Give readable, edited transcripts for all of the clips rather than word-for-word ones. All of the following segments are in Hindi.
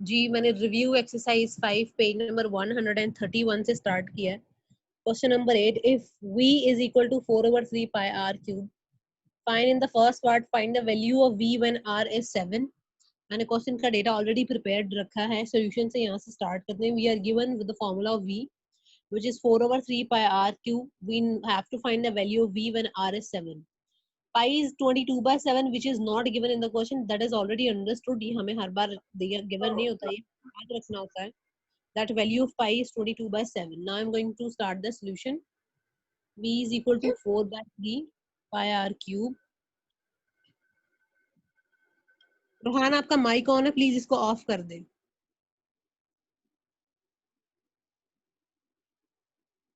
जी मैंने रिव्यू एक्सरसाइज 5 पेज नंबर 131 से स्टार्ट किया है। Question number 8, if v is equal to 4/3 pi r cube, find in the first part find the value of v when r is 7। मैंने क्वेश्चन का डेटा ऑलरेडी प्रिपेयर्ड रखा है, सॉल्यूशन से यहाँ से स्टार्ट करते हैं। We are given with the formula of v which is 4/3 pi r cube. We have to find the value of v when r is 7। pi is 22/7 which is not given in the question, that is already understood। ये हमें हर बार गिवन नहीं होता, ये याद रखना होता है। That value of pi is 22/7। Now I'm going to start the solution। v is equal to 4/3 pi r cube। Rohan आपका माइक ऑन है, प्लीज इसको ऑफ कर दें।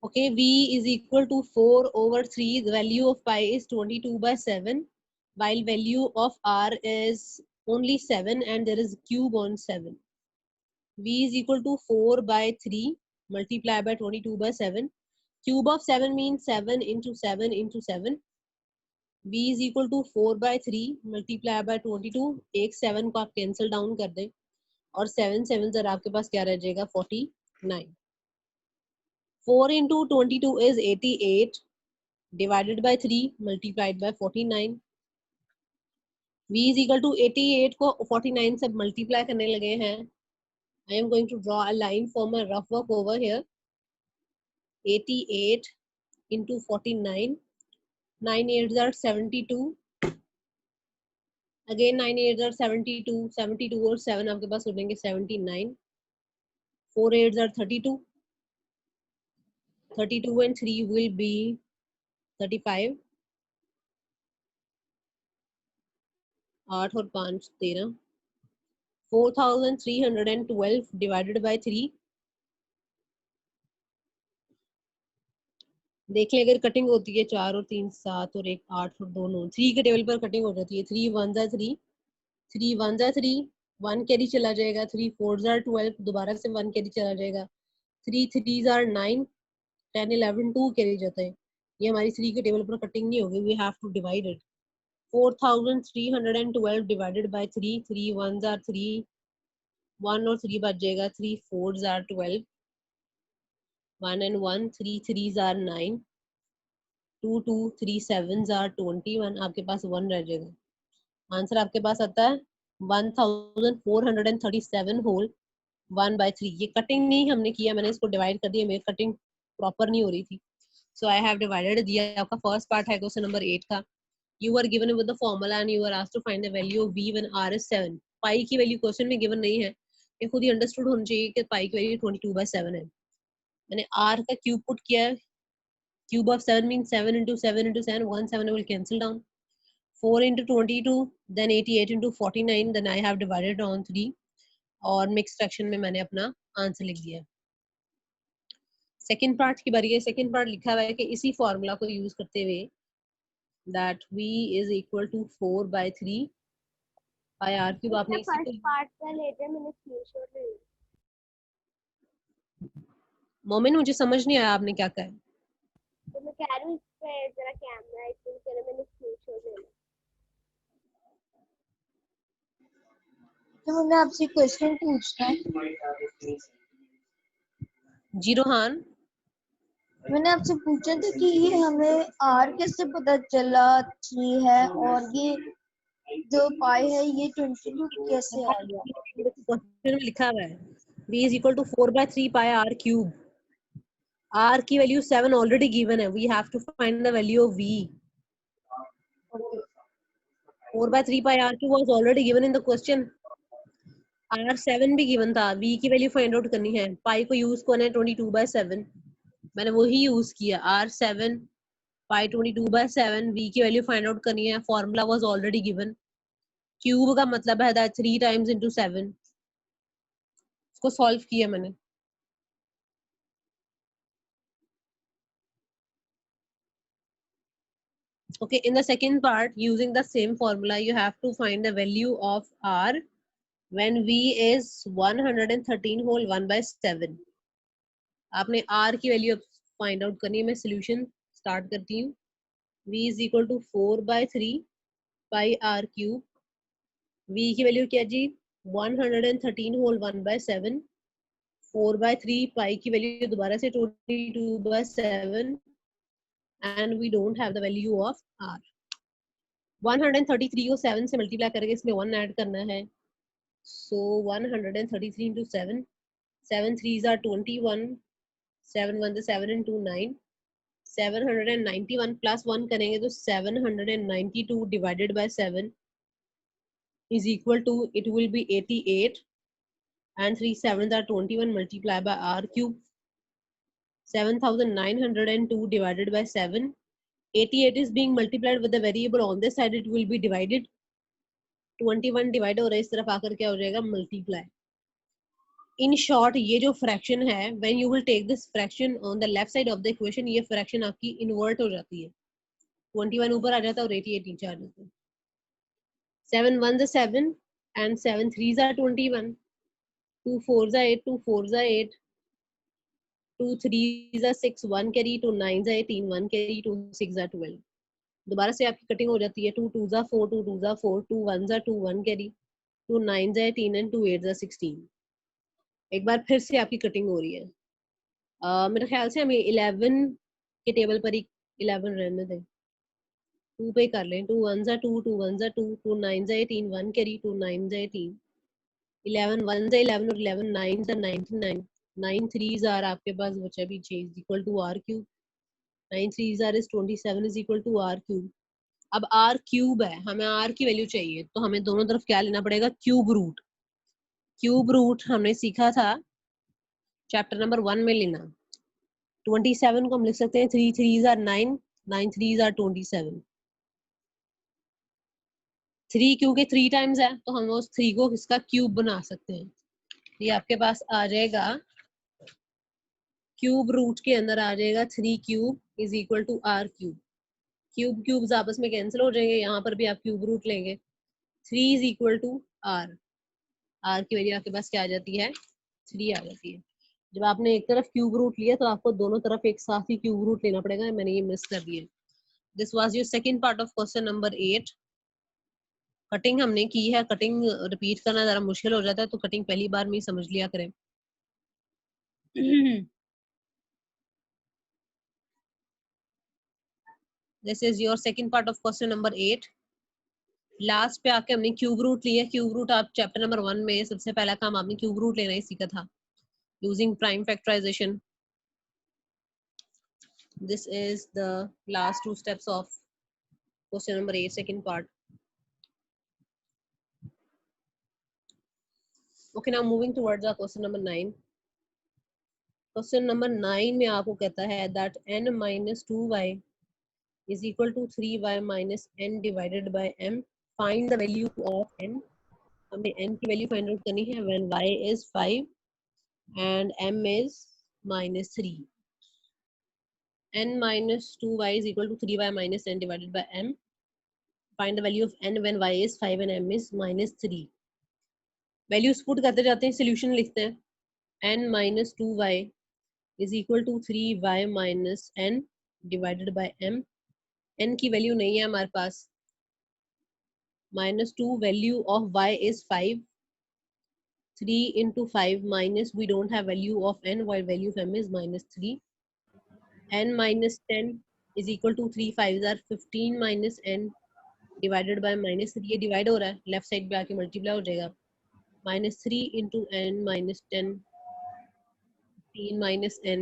Okay, v is equal to 4/3, the value of pi is 22/7, while value of r is only 7 and there is cube on 7। v is equal to 4/3 multiplied by 22/7, cube of 7 means 7 into 7 into 7। v is equal to 4/3 multiplied by 22, एक 7 को आप कैंसिल डाउन कर दें और 7 7 जरा आपके पास क्या रह जाएगा 49। 4 into 22 is 88 divided by 3 multiplied by 49। v is equal to 88 को 49 से मल्टीप्लाई करने लगे हैं। I am going to draw a line for my rough work over here। 88 into 49, 9 8s are 72, again 9 8s are 72, 72 और 7 आपके पास हो जाएंगे 79, 4 8s are 32, 32 and 3 will be 35, 8 और 5 13, 4312 divided by 3। देख ले अगर कटिंग होती है 4 और 3 7 और 1 8 और 2 9, 3 के टेबल पर कटिंग हो जाती है। 3 1 are 3, 3 1 are 3, 1 कैरी चला जाएगा। 3 4 are 12, दोबारा से 1 कैरी चला जाएगा। 3 3 are 9, 10 11 2 कैरी जाता है। ये हमारी 3 के टेबल पर कटिंग नहीं होगी, we have to divide it. 4312 divided by 3, 3 1 are 3, 1 और 3 बच जाएगा। 3 4 are 12, 1 and 1, 3 3s are 9, 2 2 3 7s are 21, आपके पास 1 रह जाएगा। आंसर आपके पास आता है 1437 होल 1/3। ये कटिंग नहीं हमने किया, मैंने इसको डिवाइड कर दिया, मेरी कटिंग प्रॉपर नहीं हो रही थी, सो आई हैव डिवाइडेड दिया। आपका फर्स्ट पार्ट है क्वेश्चन नंबर 8 का। You are given with the formula and you are asked to find the value of v when r is 7। Pi की वैल्यू क्वेश्चन में गिवन नहीं है, ये खुद ही अंडरस्टूड होना चाहिए कि पाई की वैल्यू 22/7 है। मैंने r का क्यूब पुट किया है। Cube of 7 means 7 into 7 into 7, 1 7 will cancel down। 4 into 22, then 88 into 49, then I have divided on 3 और मिक्स फ्रैक्शन में मैंने अपना आंसर लिख दिया। सेकंड पार्ट की बारी है। सेकंड पार्ट लिखा हुआ है कि इसी फॉर्मूला को यूज करते हुए that v is equal to 4/3 by r cube। आपने इसी को पार्ट का लेते मैंने स्क्रीनशॉट ले लिया। मोमिन मुझे समझ नहीं आया आपने क्या कहा। तो मैं कह रही हूँ इस पे जरा कैमरा है, इसलिए कह रहा मैंने स्क्रीनशॉट ले लिया। तो मैंने आपसे क्वेश्चन पूछना है। जी रोहान, मैंने आपसे पूछा था कि ये हमें आर कैसे पता चला 3 है और ये जो पाई है ये 22 कैसे आ गया। क्वेश्चन में लिखा हुआ है v is equal to 4/3 pi r cube। r की वैल्यू 7 ऑलरेडी गिवन है, we have to find the value of v। 4/3 pi r cube was already given in the question। r7 भी गिवन था, v की वैल्यू फाइंड आउट करनी है। पाई को यूज करना है 22/7, मैंने वही यूज किया। r7 पाई 22/7, v की वैल्यू फाइंड आउट करनी है। Formula was already given. Cube का मतलब है दैट 3 times into 7। इसको सॉल्व किया मैंने। Okay, in the second part, using the same formula, you have to find the value of r when v is 113 whole 1/7। आपने r की वैल्यू फाइंड आउट करनी है। मैं सोल्यूशन स्टार्ट करती हूँ। v is equal to 4/3 pi r cube। v की वैल्यू क्या जी 113 होल 1/7, 4/3 पाई की वैल्यू दोबारा से 22/7 and we don't have the value of r. 133 को 7 से मल्टीप्लाई करके इसमें 1 ऐड करना है. So 133 into 7, 7 3s are 21, 7 1 is 7 and 2 9, 791 plus 1 करेंगे तो 792 divided by 7 is equal to, it will be 88, and 3 7s are 21 multiplied by r cube. 7902 divided by 7, 88 is being multiplied with the variable on this side, it will be divided. 21 divide हो रहा है इस तरफ आकर क्या हो जाएगा, मल्टीप्लाई. इन शॉर्ट ये जो फ्रैक्शन है, when you will take this fraction on the left side of the equation, ये फ्रैक्शन आपकी इन्वर्ट हो जाती है. 21 ऊपर आ जाता है और 88 नीचे आ जाता है. 7 1s are 7 and 7 3s are 21, 2 4s are 8, 2 4s are 8, 2 3s are 6, 1 carry, 2 9s are 18, 1 carry, 2 6s are 12. दोबारा से आपकी कटिंग हो जाती है. 2 2s are 4, 2 2s are 4, 2 1s are 2, 1 carry, 2 9s are 18 and 2 8s are 16. एक बार फिर से आपकी कटिंग हो रही है. मेरे ख्याल से हमें 11 के टेबल पर ही 11 रहने दें. 2 पे कर लें. 2 1s are 2, 2 1s are 2, 2 9s are 18, 1 carry, 2 9s are 18, 11 1s are 11 और 11 9s are 99, 9 3s are आपके पास बचा पीछे is equal to r cube, 9 3s are is 27 is equal to r cube. अब r क्यूब है, हमें r की वैल्यू चाहिए, तो हमें दोनों तरफ क्या लेना पड़ेगा, क्यूब रूट. क्यूब रूट हमने सीखा था चैप्टर नंबर 1 में लेना. 27 को हम लिख सकते हैं 3 3s are 9, 9 3s are 27. 3 क्योंकि 3 टाइम्स है तो हम उस 3 को इसका क्यूब बना सकते हैं. ये आपके पास आ जाएगा, क्यूब रूट के अंदर आ जाएगा 3 cube is equal to r cube. Cube cubes आपस में कैंसिल हो जाएंगे, यहाँ पर भी आप क्यूब रूट लेंगे. 3 is equal to r. r की वैल्यू आपके पास क्या आ जाती है, 3 आ जाती है. जब आपने एक तरफ क्यूब रूट लिया तो आपको दोनों तरफ एक साथ ही क्यूब रूट लेना पड़ेगा. मैंने ये मिस कर दिया. This was your second part of question number 8. Cutting हमने की है. कटिंग रिपीट करना जरा मुश्किल हो जाता है, तो कटिंग पहली बार में ही समझ लिया करें. This is your second part of question number 8. Last पे आके हमने क्यूब रूट लिया. क्यूब रूट आप चैप्टर नंबर 1 में सबसे पहला काम आपने क्यूब रूट लेना ही सीखा था using prime factorisation. This is the last two steps of question number 8 second part. Okay, now moving towards the question number 9. Question number 9 में आपको कहता है that n minus 2y is equal to 3y minus n divided by m. Find the value of n. हमें n की वैल्यू फाइंड आउट करनी है when y is 5 and m is minus 3. n minus 2y is equal to 3y minus n divided by m. Find the value of n when y is 5 and m is minus 3. Values put करते जाते हैं, सोल्यूशन लिखते हैं. n minus 2y is equal to 3y minus n divided by m. n की वैल्यू नहीं है हमारे पास. minus 2 value of y is 5. 3 into 5 minus, we don't have value of n while value of m is minus 3. n minus 10 is equal to 3 5s are 15 minus n divided by minus 3. ये डिवाइड हो रहा है, लेफ्ट साइड पे आके मल्टीप्लाई हो जाएगा. minus 3 into n minus 10, 15 minus n,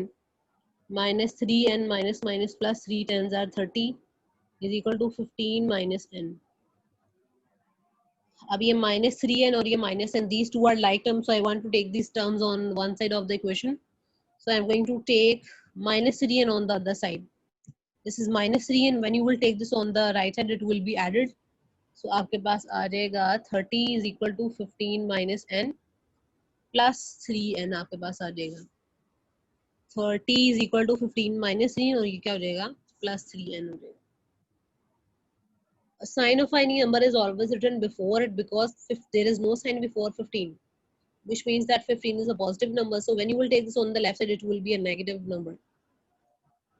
minus 3n minus minus plus 3 10s are 30 is equal to 15 minus n. अब ये minus 3n और ये minus n, these two are like terms, so I want to take these terms on one side of the equation. So I'm going to take minus 3n on the other side. This is minus 3n. When you will take this on the right side, it will be added. So आपके पास आ जाएगा 30 is equal to 15 minus n plus 3n आपके पास आ जाएगा. 30 is equal to 15 minus 3 और ये क्या हो जाएगा, plus 3n हो जाएगा. A sign of any number is always written before it because if there is no sign before 15, which means that 15 is a positive number. So when you will take this on the left side, it will be a negative number.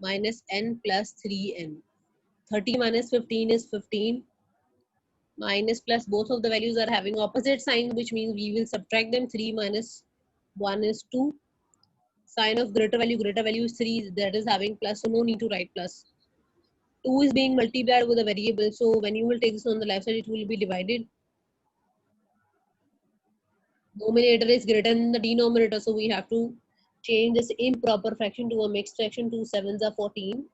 Minus n plus 3n. 30 minus 15 is 15. minus plus, both of the values are having opposite sign, which means we will subtract them. 3 minus 1 is 2. Sign of greater value is 3, that is having plus, so no need to write plus. 2 is being multiplied with a variable, so when you will take this on the left side, it will be divided. Numerator is greater than the denominator, so we have to change this improper fraction to a mixed fraction. 2 sevens are 14,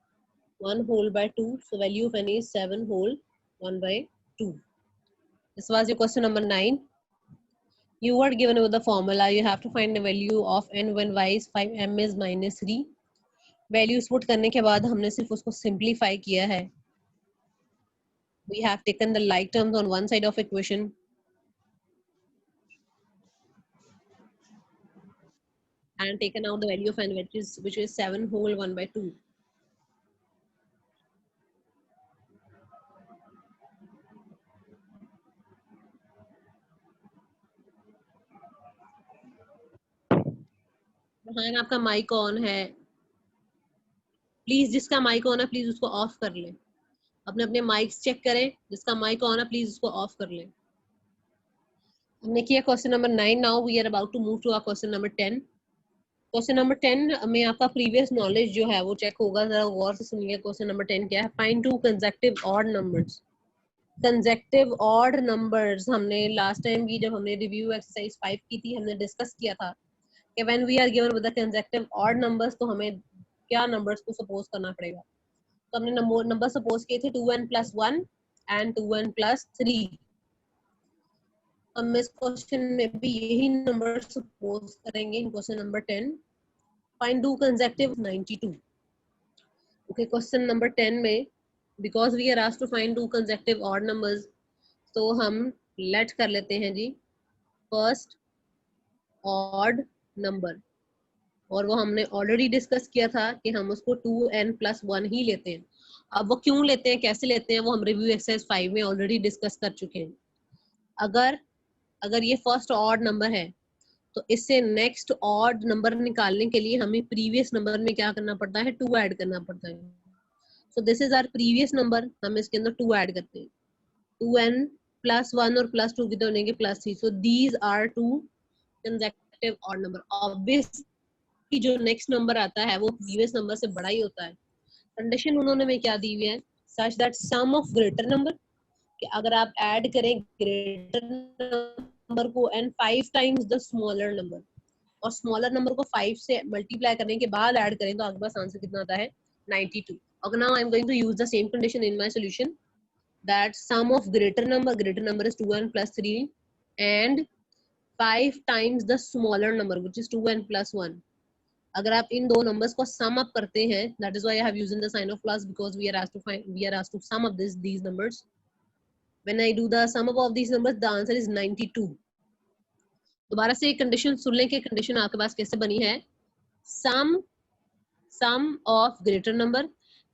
1 whole by 2, so value of n is 7 whole 1 by 2. This was your question number 9. You were given with the formula, you have to find the value of n when y is 5, m is minus 3. Values put करने के बाद हमने सिर्फ उसको सिंप्लीफाई किया है. We have taken the like terms on one side of equation and taken out the value of n, which is 7 whole 1 by 2. हाँ, आपका माइक ऑन है, प्लीज जिसका माइक ऑन है प्लीज उसको ऑफ कर ले. अपने अपने माइक्स चेक करें, जिसका माइक ऑन है प्लीज उसको ऑफ कर ले. हमने किया question number 9. Now we are about to move to our question number 10. Question number 10 में आपका प्रीवियस नॉलेज जो है वो चेक होगा. जरा गौर से सुनिए. क्वेश्चन नंबर 10 क्या है? Find two consecutive odd numbers. Consecutive odd numbers हमने लास्ट टाइम भी जब हमने रिव्यू एक्सरसाइज 5 की थी, हमने डिस्कस किया था कि when we are given with the consecutive odd numbers तो हमें क्या नंबर्स को सपोज करना पड़ेगा. तो हमने नंबर सपोज किए थे 2n plus 1 and 2n plus 3. हम इस क्वेश्चन में भी यही नंबर सपोज करेंगे इन question number 10. Find two consecutive 92. Okay, question number 10 में because we are asked to find two consecutive odd numbers, तो हम लेट कर लेते हैं जी फर्स्ट ऑड नंबर, और वो हमने ऑलरेडी डिस्कस किया था कि हम उसको 2n plus 1 ही लेते हैं. अब वो क्यों लेते हैं, कैसे लेते हैं, वो हम रिव्यू एक्सरसाइज 5 में ऑलरेडी डिस्कस कर चुके हैं. अगर ये फर्स्ट ऑड नंबर है तो इससे नेक्स्ट ऑड नंबर निकालने के लिए हमें प्रीवियस नंबर में क्या करना पड़ता है? 2 ऐड करना पड़ता है. So this is our previous number, हम इसके अंदर 2 ऐड करते हैं. 2n plus 1 और plus 2 कितने बनेंगे? plus 3. So these are two consecutive odd number. Obviously जो नेक्स्ट नंबर आता है वो प्रीवियस नंबर से बड़ा ही होता है. कंडीशन उन्होंने में क्या दी हुई है? Such that sum of greater number, कि अगर आप ऐड करें ग्रेटर नंबर को and 5 times the smaller number, और स्मॉलर नंबर को 5 से मल्टीप्लाई करने के बाद ऐड करें तो आपके पास आंसर कितना आता है? 92. और now I am going to use the same condition in my solution, that sum of greater number is 2n plus 3 and 5 times the smaller number which is 2n plus 1. अगर आप इन दो नंबर्स को सम अप करते हैं, that is why I have used the sign of plus, because we are asked to sum up these numbers. When I do the sum up of these numbers, the answer is 92. दोबारा से कंडीशन सुन लें कि कंडीशन आपके पास कैसे बनी है. sum of greater number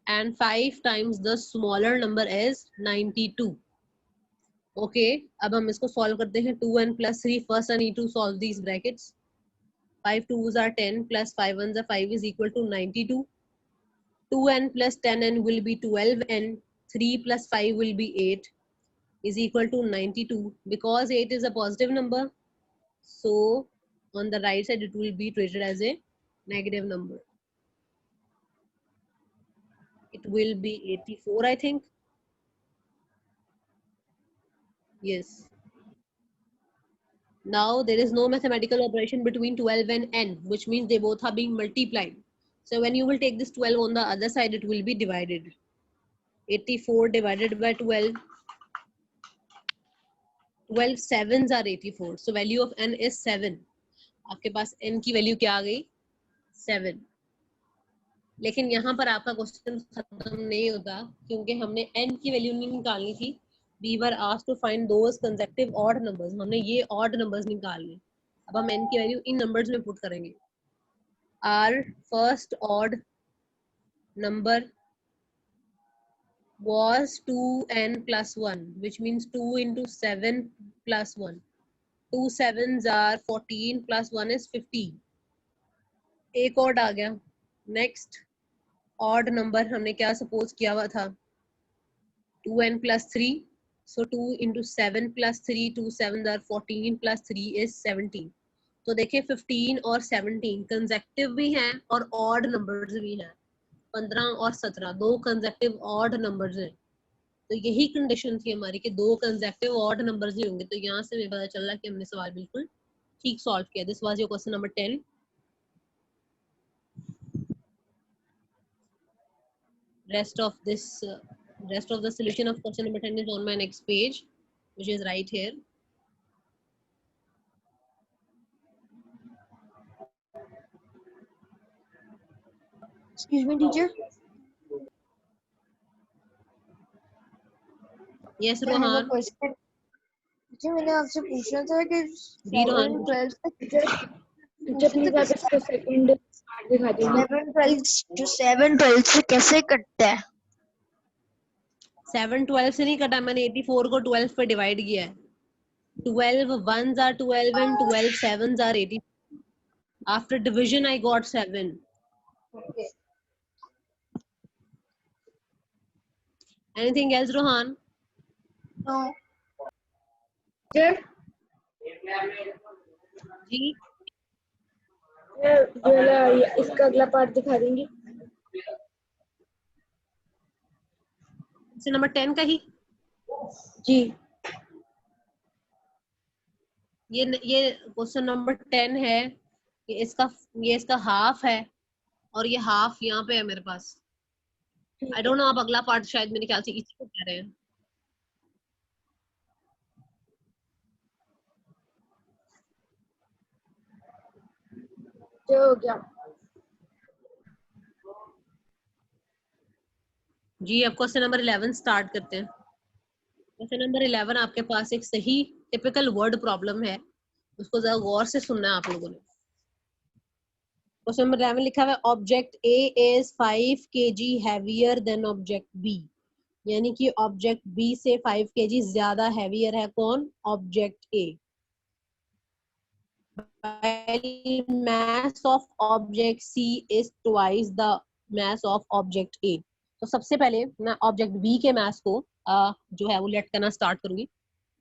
and 5 times the smaller number is 92. Okay, अब हम इसको सॉल्व करते हैं. 2n plus 3, first I need to solve these brackets. 5 2s are 10 plus 5 1s are 5 is equal to 92. 2n plus 10n will be 12n. 3 plus 5 will be 8 is equal to 92. Because 8 is a positive number, so on the right side it will be treated as a negative number. It will be 84, I think. Yes. Now there is no mathematical operation between 12 and n, which means they both are being multiplied. So when you will take this 12 on the other side, it will be divided. 84 divided by 12. 12 sevens are 84. So value of n is 7. आपके पास n की वैल्यू क्या आ गई? 7. लेकिन यहाँ पर आपका क्वेश्चन खत्म नहीं होता, क्योंकि हमने n की वैल्यू नहीं निकालनी थी. We were asked to find those consecutive odd numbers. हमने ये odd numbers निकालने. अब हम n की वैल्यू इन numbers में पुट करेंगे. Our first odd number was 2n plus 1, which means 2 into 7 plus 1. 2 sevens are 14 plus 1 is 15. एक odd आ गया. Next odd number हमने क्या suppose किया हुआ था? 2n plus 3. So 2 into 7 plus 3, 2 7 are 14 plus 3 is 17. तो देखिए 15 और 17 कंसेक्टिव भी हैं और ऑड नंबर्स भी हैं. 15 और 17 दो कंसेक्टिव ऑड नंबर्स हैं. तो यही कंडीशन थी हमारी कि दो कंसेक्टिव ऑड नंबर्स ही होंगे. तो यहाँ से हमें पता चला कि हमने सवाल बिल्कुल ठीक सॉल्व किया. This was your question number 10. Rest of the solution of question number 10 is on my next page, which is right here. Excuse me, teacher. Yes, I have a Rohan. question. Teacher मैंने आपसे पूछना था कि जी रोहन. 7 12 प्लीज आप इसको सेकंड दिखा दीजिए. 7 12 जो 7 12 से कैसे कटता है? 7 12 से नहीं कटा, मैंने 84 को 12 पे डिवाइड किया है. 12 ones are 12 and 12 sevens are 80. After division I got 7. Okay. Anything else, Rohan? No. Teacher ji इसका अगला पार्ट दिखा देंगी. नंबर 10 का ही. जी ये क्वेश्चन नंबर 10 है. ये इसका हाफ है और ये हाफ यहाँ पे है मेरे पास. आई डोंट नो, आप अगला पार्ट शायद मेरे ख्याल से इसी को कह रहे हैं. जो हो गया. जी अब क्वेश्चन नंबर 11 स्टार्ट करते हैं. क्वेश्चन नंबर 11 आपके पास एक सही टिपिकल वर्ड प्रॉब्लम है, उसको जरा गौर से सुनना है आप लोगों ने. क्वेश्चन नंबर 11 लिखा हुआ है object A is 5 kg heavier than object B. यानी कि ऑब्जेक्ट बी से 5 kg ज्यादा हैवियर है. कौन? Object A. mass of object C is twice the mass of object A. तो सबसे पहले मैं ऑब्जेक्ट B के मास को जो है वो लेट करना स्टार्ट करूंगी.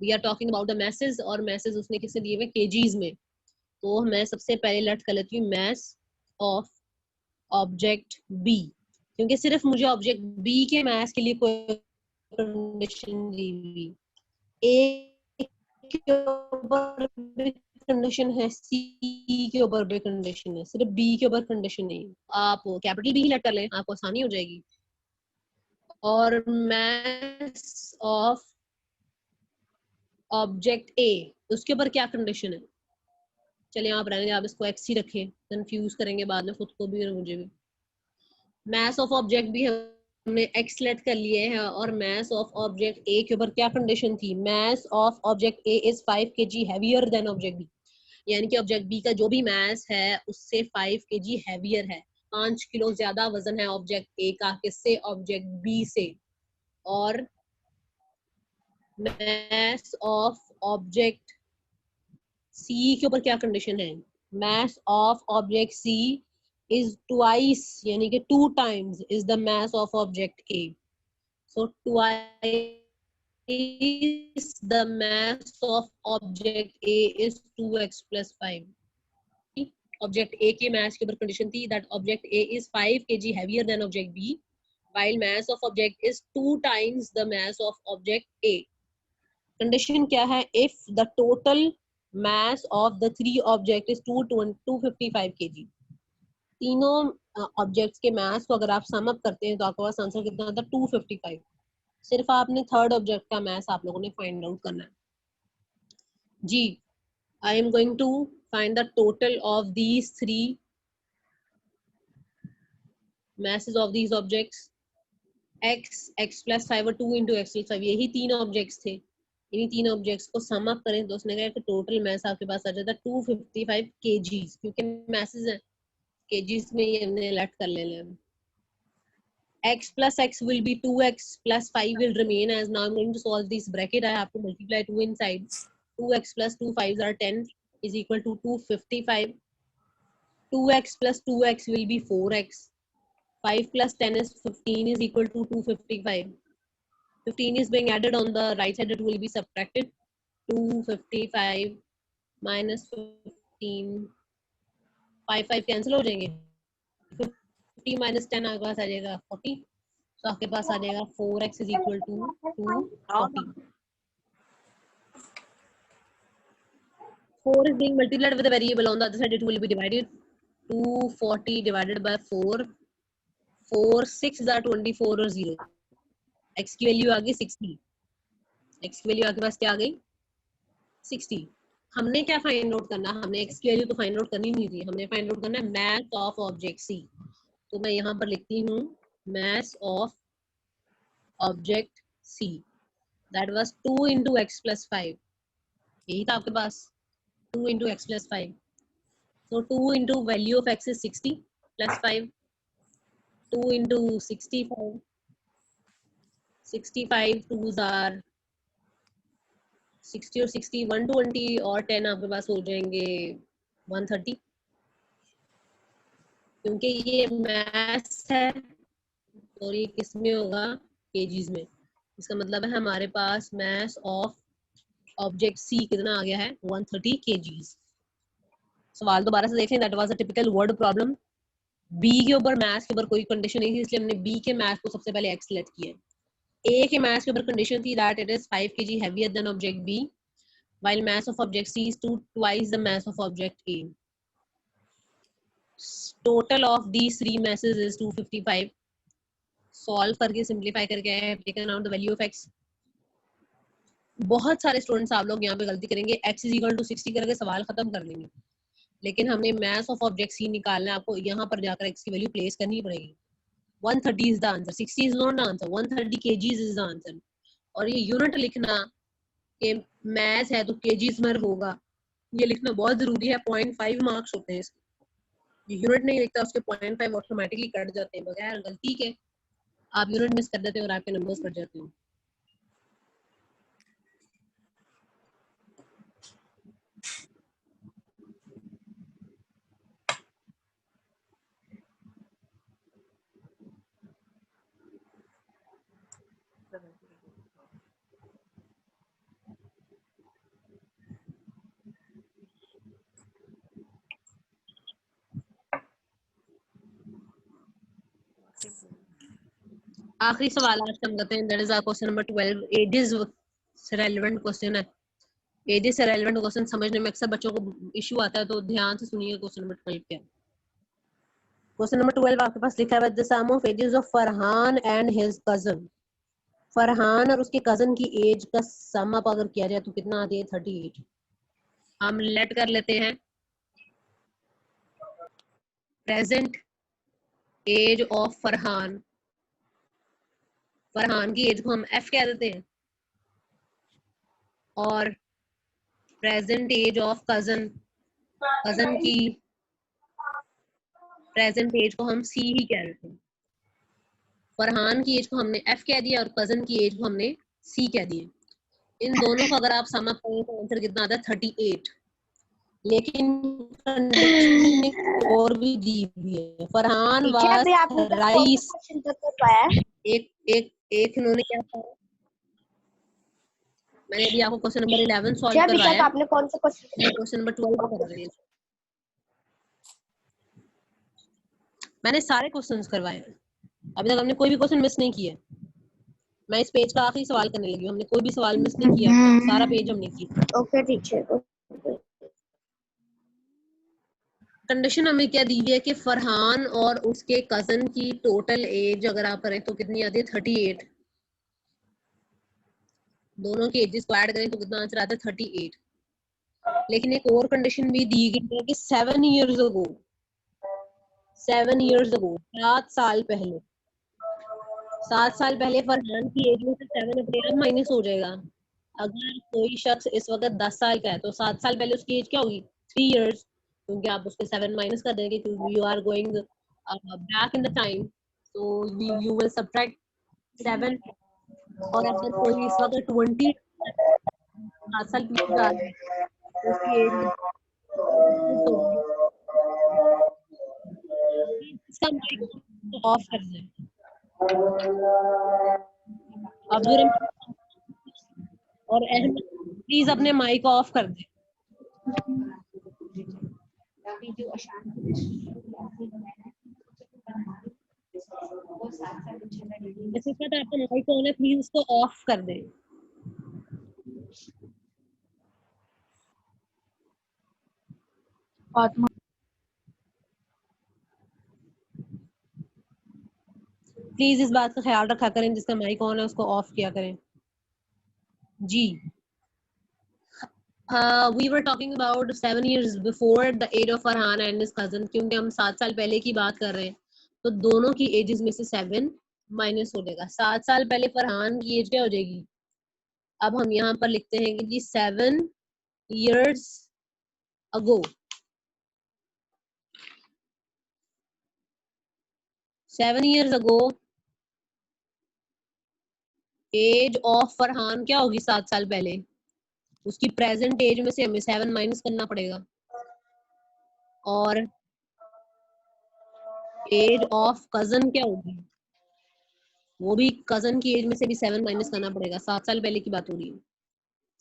We are talking about the message, और मैसेज उसने किससे दिए हुए? केजीज में. तो मैं सबसे पहले लेट कर लेती हूँ मैस ऑफ ऑब्जेक्ट B, क्योंकि सिर्फ मुझे ऑब्जेक्ट B के मास के लिए कोई कंडीशन दी हुई. A के ऊपर कंडीशन है, सी के ऊपर भी कंडीशन है, सिर्फ बी के ऊपर कंडीशन नहीं. आप कैपिटल बी ही लेट कर लें, आपको आसानी हो जाएगी. और मैस ऑफ ऑब्जेक्ट ए, उसके ऊपर क्या कंडीशन है? चलिए आप रहने, आप इसको एक्स ही रखें, कंफ्यूज करेंगे बाद में खुद को भी और मुझे भी. मैस ऑफ ऑब्जेक्ट भी हमने एक्स लेट कर लिए हैं, और मैस ऑफ ऑब्जेक्ट ए के ऊपर क्या कंडीशन थी? Mass of object A is 5 kg heavier than object B. यानी कि ऑब्जेक्ट बी का जो भी मास है उससे 5 kg हैवियर है, 5 किलो ज्यादा वजन है ऑब्जेक्ट ए का. किससे? ऑब्जेक्ट बी से. और मास ऑफ ऑब्जेक्ट सी के ऊपर क्या कंडीशन है? Mass of object C is twice, यानी कि 2 times is the mass of object A. So twice the mass of object A is 2x plus 5. Object A के mass के ऊपर condition थी that object A is 5 kg heavier than object B, while mass of object is 2 times the mass of object A. Condition क्या है? If the total mass of the three object is 255 kg. तीनों ऑब्जेक्ट्स के मास को अगर आप सम अप करते हैं तो आपके पास आंसर कितना आता है? 255. सिर्फ आपने थर्ड ऑब्जेक्ट का मास आप लोगों ने फाइंड आउट करना है. जी I am going to find the total of these 3 masses of these objects. x plus 5 और 2 into x plus 5, यही 3 ऑब्जेक्ट्स थे. इन्हीं 3 ऑब्जेक्ट्स को सम अप करें तो उसने कहा कि टोटल मास आपके पास आ जाता है 255 kgs, क्योंकि masses हैं kgs में ये हमने लेट कर लेना है. x plus x will be 2x plus 5 will remain, as now I'm going to solve this bracket. I have to multiply 2 inside. 2x plus 2 5s are 10 is equal to 255. 2x plus 2x will be 4x. 5 plus 10 is 15 is equal to 255. 15 is being added on the right side, it will be subtracted. 255 minus 15, 5 cancel हो जाएंगे, 50 minus 10 आपके पास आ जाएगा 40, तो आपके पास आ जाएगा 4x is equal to 240. 4 is being multiplied with a variable on the other side, it will be divided. 240 divided by 4, 4 6 are 24 और 0, x की वैल्यू आ गई 60, x की वैल्यू आपके पास क्या आ गई 60. हमने क्या फाइंड आउट करना, हमने x की वैल्यू तो फाइंड आउट करनी नहीं थी, हमने फाइंड आउट करना है mass of object C. तो मैं यहाँ पर लिखती हूँ mass of object C, that was 2 into x plus 5, यही था आपके पास 2 into x plus 5. So 2 into value of x is 60 plus 5, 2 into 65, 65 2s are 60 और 60 120 और 10 आपके पास हो जाएंगे 130. क्योंकि ये मैथ्स है और ये किस में होगा केजीज में, इसका मतलब है हमारे पास मैथ ऑफ ऑब्जेक्ट सी कितना आ गया है 130 केजीज. सवाल दोबारा से देखें, that was a typical word problem. B के ऊपर मैथ्स के ऊपर कोई कंडीशन नहीं थी, इसलिए हमने बी के मैथ्स को सबसे पहले एक्स सेलेक्ट किया. ए के मैथ्स के ऊपर कंडीशन थी that it is 5 kg heavier than object B, while mass of object C is twice the mass of object A. Total of these three masses is 255. Solve करके सिंप्लीफाई करके I have taken out the value of x. बहुत सारे स्टूडेंट्स आप लोग यहाँ पे गलती करेंगे, x इज इक्वल टू 60 करके सवाल खत्म कर देंगे, लेकिन हमने मैथ ऑफ ऑब्जेक्ट सी निकालना है, आपको यहाँ पर जाकर x की वैल्यू प्लेस करनी पड़ेगी. 130 is the answer, 60 is not the answer, 130 kgs is the answer. और ये यूनिट लिखना कि मैथ है तो केजीज में होगा, ये लिखना बहुत जरूरी है. 0.5 मार्क्स होते हैं इसके, ये यूनिट नहीं लिखता उसके 0.5 ऑटोमेटिकली कट जाते हैं बगैर गलती के, आप यूनिट मिस कर देते हैं और आपके नंबर्स कट जाते हैं. आखिरी सवाल आज हम करते हैं, that is our question number 12. Ages से रेलेवेंट क्वेश्चन है. एजेस से रेलेवेंट क्वेश्चन समझने में अक्सर बच्चों को इशू आता है, तो ध्यान से सुनिए क्वेश्चन नंबर 12 क्या है. क्वेश्चन नंबर 12 आपके पास लिखा है the sum of ages of Farhan and his cousin. Farhan और उसके कजन की एज का सम अप अगर किया जाए तो कितना आती है 38. हम लेट कर लेते हैं present age of Farhan, Farhan की एज को हम f कह देते हैं, और present age of cousin, cousin की प्रेजेंट एज को हम c ही कह देते हैं. फरहान की एज को हमने f कह दिया और कजन की एज को हमने c कह दिया. इन दोनों को अगर आप सम अप करें तो आंसर कितना आता है 38. लेकिन कंडीशन में और भी दी हुई है. फरहान वाज राइस, एक एक एक इन्होंने क्या कहा, मैंने अभी आपको क्वेश्चन नंबर 11 सॉल्व करवाया. आपने कौन सा क्वेश्चन नंबर 12 कर रहे हैं, मैंने सारे क्वेश्चंस करवाए हैं, अभी तक हमने कोई भी क्वेश्चन मिस नहीं किया. मैं इस पेज का आखिरी सवाल करने लगी हूँ, हमने कोई भी सवाल मिस नहीं किया, सारा पेज हमने किया. Okay teacher. कंडीशन हमें क्या दी है कि फरहान और उसके कजन की टोटल एज अगर आप करें तो कितनी आती है 38. दोनों की एजेस को ऐड करें तो कितना आंसर आता है 38. लेकिन एक और कंडीशन भी दी गई है कि 7 years ago, 7 साल पहले, 7 साल पहले फरहान की एज में से 7 अपने आप माइनस हो जाएगा. अगर कोई शख्स इस वक्त 10 साल का है तो 7 साल पहले उसकी एज क्या होगी 3 years, क्योंकि आप उसके 7 माइनस कर देंगे क्योंकि you are going back in the time, so you will subtract 7. और अगर कोई इस वक्त 20 7 साल पीछे जा रहा है तो उसकी एज इसका माइक ऑफ कर दें. अब्दुल और अहमद प्लीज अपने माइक ऑफ कर दे। जैसे पता आपका माइक ऑन है, प्लीज उसको ऑफ कर दे। फातिमा प्लीज इस बात का ख्याल रखा करें, जिसका माइक ऑन है उसको ऑफ किया करें। जी, we were talking about 7 years before the age of Farhan and his cousin, क्योंकि हम 7 साल पहले की बात कर रहे हैं, तो दोनों की एजेस में से 7 माइनस हो जाएगा। 7 साल पहले फरहान की एज क्या हो जाएगी? अब हम यहाँ पर लिखते हैं कि जी 7 years ago, 7 years ago age of Farhan क्या होगी? 7 साल पहले उसकी प्रेजेंट एज में से हमें 7 माइनस करना पड़ेगा, और एज ऑफ कजन क्या होगी? वो भी कजन की एज में से भी 7 माइनस करना पड़ेगा। 7 साल पहले की बात हो रही है।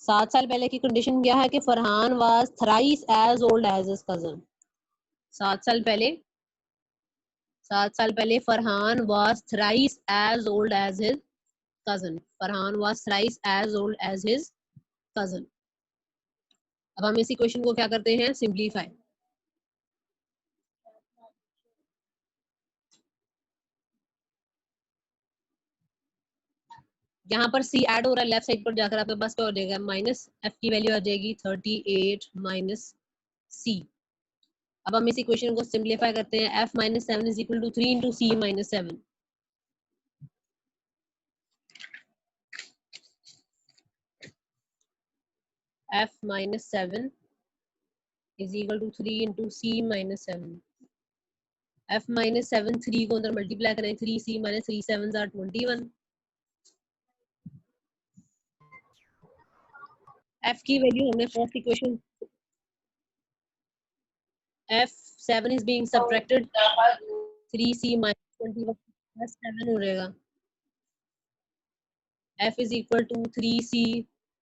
7 साल पहले की कंडीशन क्या है कि Farhan was thrice as old as his cousin. 7 साल पहले Farhan was thrice as old as his cousin. Farhan was thrice as old as his cousin. अब हम इसी क्वेश्चन को क्या करते हैं? सिंप्लीफाई। यहाँ पर सी ऐड हो रहा है, लेफ्ट साइड पर जाकर आपके पास क्या हो जाएगा? माइनस एफ की वैल्यू आ जाएगी 38 माइनस सी। अब हम इस इक्वेशन को सिंप्लीफाई करते हैं। f minus 7 is equal to 3 into C minus 7। f minus 7 is equal to 3 into C minus 7। f minus 7 3 को अंदर मल्टीप्लाई करें, 3 सी माइनस 3 7 आर 21। f की वैल्यू हमने first equation, f7 is being subtracted 3c minus 21 plus 7 हो जाएगा। f is equal to 3c,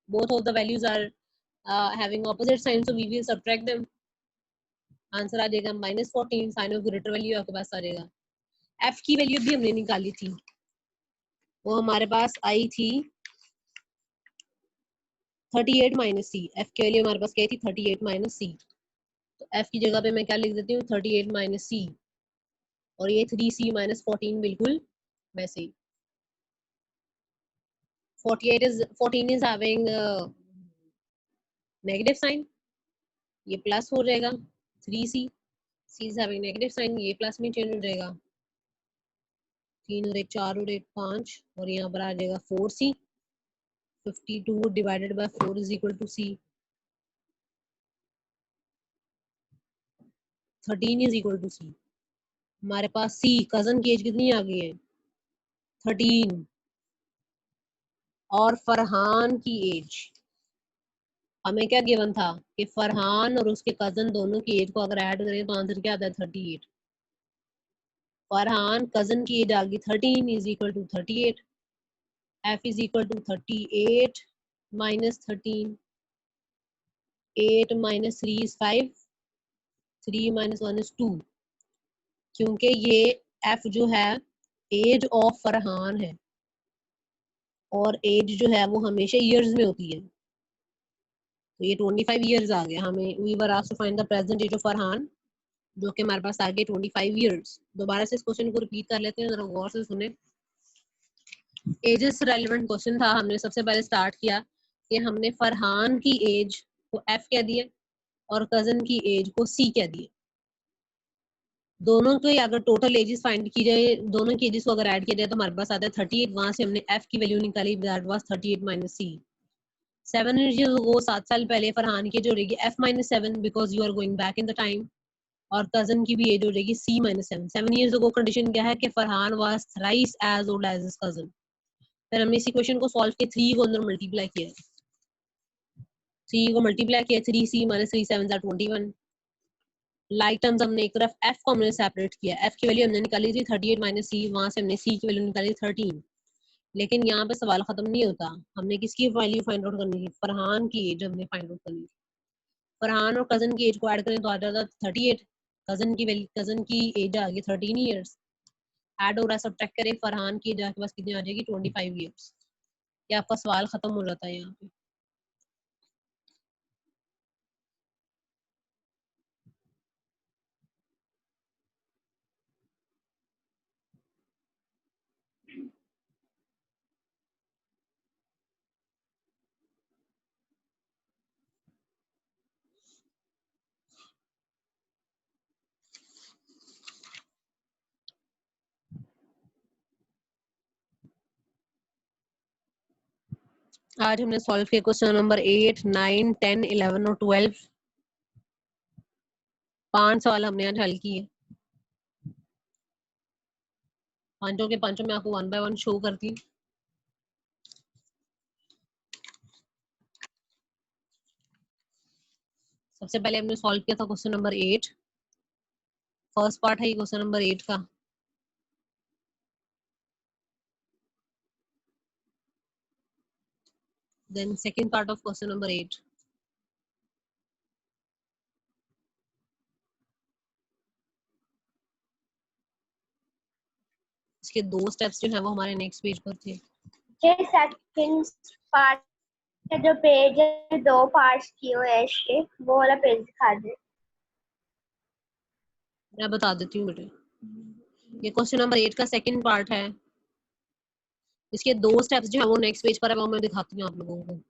both of the values are having opposite sign, so we will subtract them। Answer आ जाएगा -14, साइन ऑफ ग्रेटर वैल्यू आपके पास आ जाएगा। f की वैल्यू भी हमने निकाली थी, वो हमारे पास आई थी 38 माइनस सी। f की वैल्यू हमारे पास क्या थी? 38 माइनस सी। तो f की जगह पे मैं क्या लिख देती हूँ? 38 माइनस सी, और ये 3c माइनस 14 बिल्कुल वैसे ही। 14 is having नेगेटिव साइन, ये प्लस हो जाएगा। 3c, c is having negative sign, ये प्लस में चेंज हो जाएगा। 3 और 1 4 और 1 5, और यहाँ पर आ जाएगा 4c। 52 divided by 4 is equal to c। 13 is equal to c। हमारे पास c कजन की एज कितनी आ गई है? 13। और फरहान की एज हमें क्या गिवन था कि फरहान और उसके कजन दोनों की एज को अगर ऐड करें तो आंसर क्या आता है? 38। फरहान कजन की एज आ गई 13 is equal to 38। f is equal to 38 minus 13। 8 minus 3 is 5। 3 minus 1 is 2। क्योंकि ये f जो है एज ऑफ फरहान है, और एज जो है वो हमेशा ईयर्स में होती है, तो ये 25 ईयर्स आ गया। हमें we were asked to find the present age of Farhan, जो कि हमारे पास आ गए 25 ईयर्स। दोबारा से इस क्वेश्चन को रिपीट कर लेते हैं, जरा गौर से सुने। एजेस रेलेवेंट क्वेश्चन था। हमने सबसे पहले स्टार्ट किया कि हमने फरहान की एज को f कह दिया और कजन की एज को c कह दिया। दोनों के अगर टोटल एजेस फाइंड की जाए, दोनों की एजेस को अगर ऐड किया जाए तो हमारे पास आता है 38। वहां से हमने f की वैल्यू निकाली, that was 38 minus c। 7 years ago, 7 साल पहले फरहान की जो रहेगी f minus 7 because you are going back in the time, और कजन की भी एज हो जाएगी c minus 7। 7 years ago condition क्या है कि Farhan was thrice as old as his cousin. फिर हमने इसी क्वेश्चन को सॉल्व किया, 3 को अंदर मल्टीप्लाई किया, 3 को मल्टीप्लाई किया, 3c माइनस 3 7 21। लाइक टर्म्स हमने एक तरफ f को हमने सेपरेट किया, f की वैल्यू हमने निकाली थी 38 माइनस c, वहां से हमने c की वैल्यू निकाली 13। लेकिन यहाँ पे सवाल खत्म नहीं होता। हमने किसकी वैल्यू फाइंड आउट करनी थी? फरहान की एज हमने फाइंड आउट करनी थी। फरहान और कजन की एज को ऐड करें तो आ जाता 38। कजन की एज आ गई 13 ईयर्स। ऐड हो रहा है, सब्ट्रैक्ट करें, फरहान की एज आपके पास कितनी आ जाएगी? 25 ईयर्स। ये आपका सवाल खत्म हो जाता है यहाँ पे। आज हमने सॉल्व किया क्वेश्चन नंबर 8, 9, 10, 11 और 12। 5 सवाल हमने आज हल किए। पांचों के पांचों में आपको 1 बाय 1 शो करती हूँ। सबसे पहले हमने सॉल्व किया था क्वेश्चन नंबर 8। फर्स्ट पार्ट है ये क्वेश्चन नंबर 8 का। Then second part of question number 8। इसके 2 स्टेप्स जो है वो हमारे नेक्स्ट पेज पर थे। ये सेकंड पार्ट का जो पेज है 2 पार्ट्स किए हुए हैं इसके, वो वाला पेज दिखा दे। मैं बता देती हूँ बेटे। ये क्वेश्चन नंबर 8 का सेकंड पार्ट है। इसके 2 स्टेप्स जो है वो नेक्स्ट पेज पर है, वो मैं दिखाती हूँ आप लोगों को।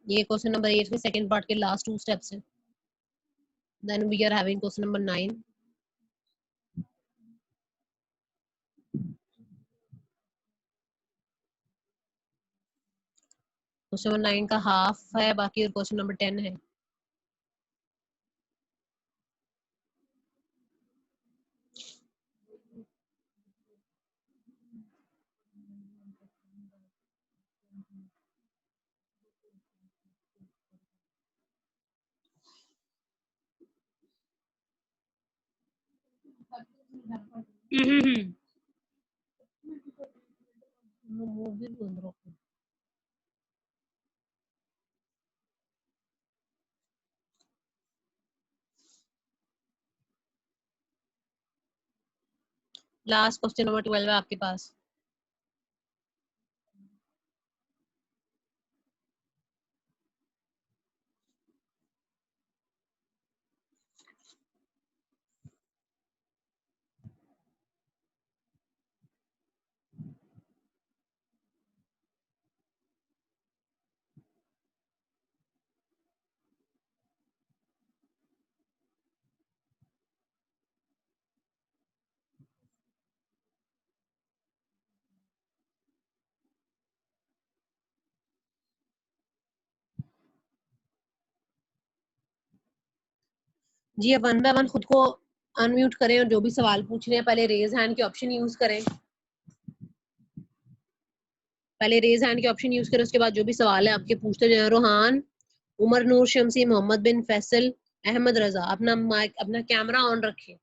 ये क्वेश्चन नंबर 8 के सेकंड पार्ट के लास्ट 2 स्टेप्स हैं। Then we are having question number 9। Question number 9 का हाफ है बाकी, और क्वेश्चन नंबर 10 है। लास्ट क्वेश्चन नंबर 12 है आपके पास। जी अब 1 बाय 1 खुद को अनम्यूट करें और जो भी सवाल पूछ रहे हैं पहले रेज हैंड के ऑप्शन यूज करें। पहले रेज हैंड के ऑप्शन यूज करें, उसके बाद जो भी सवाल है आपके पूछते जाए। रोहान, उमर नूर शमसी, मोहम्मद बिन फैसल, अहमद रजा, अपना माइक अपना कैमरा ऑन रखें।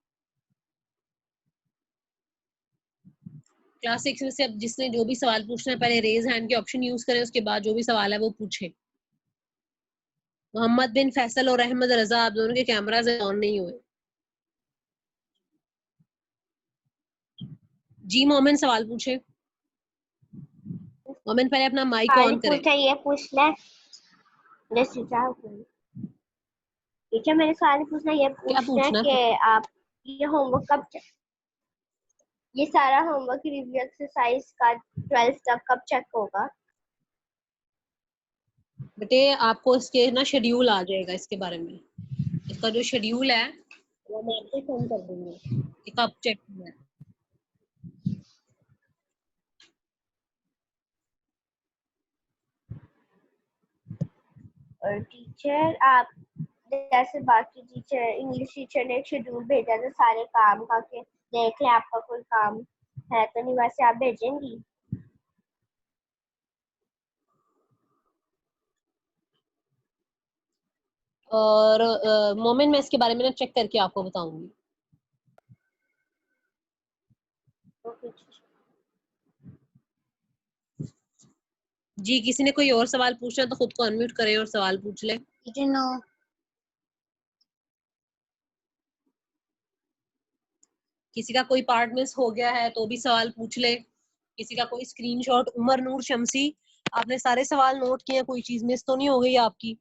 क्लास 6 में से अब जिसने जो भी सवाल पूछना है पहले रेज हैंड के ऑप्शन यूज करें, उसके बाद जो भी सवाल है वो पूछे। मोहम्मद बिन फैसल और अहमद रजा, आप दोनों के कैमराज ऑन नहीं हुए। जी मोमिन सवाल पूछे। मोमिन पहले अपना माइक ऑन करें। ये पूछना है टीचर, मैंने सवाल पूछना ये क्या पूछना है पूछना कि है? आप ये होमवर्क कब ये सारा होमवर्क रिव्यू एक्सरसाइज का 12th तक कब चेक होगा? बेटे आपको इसके ना शेड्यूल आ जाएगा इसके बारे में। इसका जो शेड्यूल है वो मैं आपको फोन कर दूंगी कि कब चेक करना है। और टीचर आप जैसे बाकी टीचर इंग्लिश टीचर ने एक शेड्यूल भेजा था सारे काम का, के देख ले आपका कोई काम है तो नहीं, वैसे आप भेजेंगी? और मोमेंट मैं इसके बारे में ना चेक करके आपको बताऊंगी। जी, किसी ने कोई और सवाल पूछना तो खुद को अनम्यूट करे और सवाल पूछ ले। Teacher no. किसी का कोई पार्ट मिस हो गया है तो भी सवाल पूछ ले। किसी का कोई स्क्रीनशॉट, उमर नूर शमसी, आपने सारे सवाल नोट किए, कोई चीज मिस तो नहीं हो गई आपकी?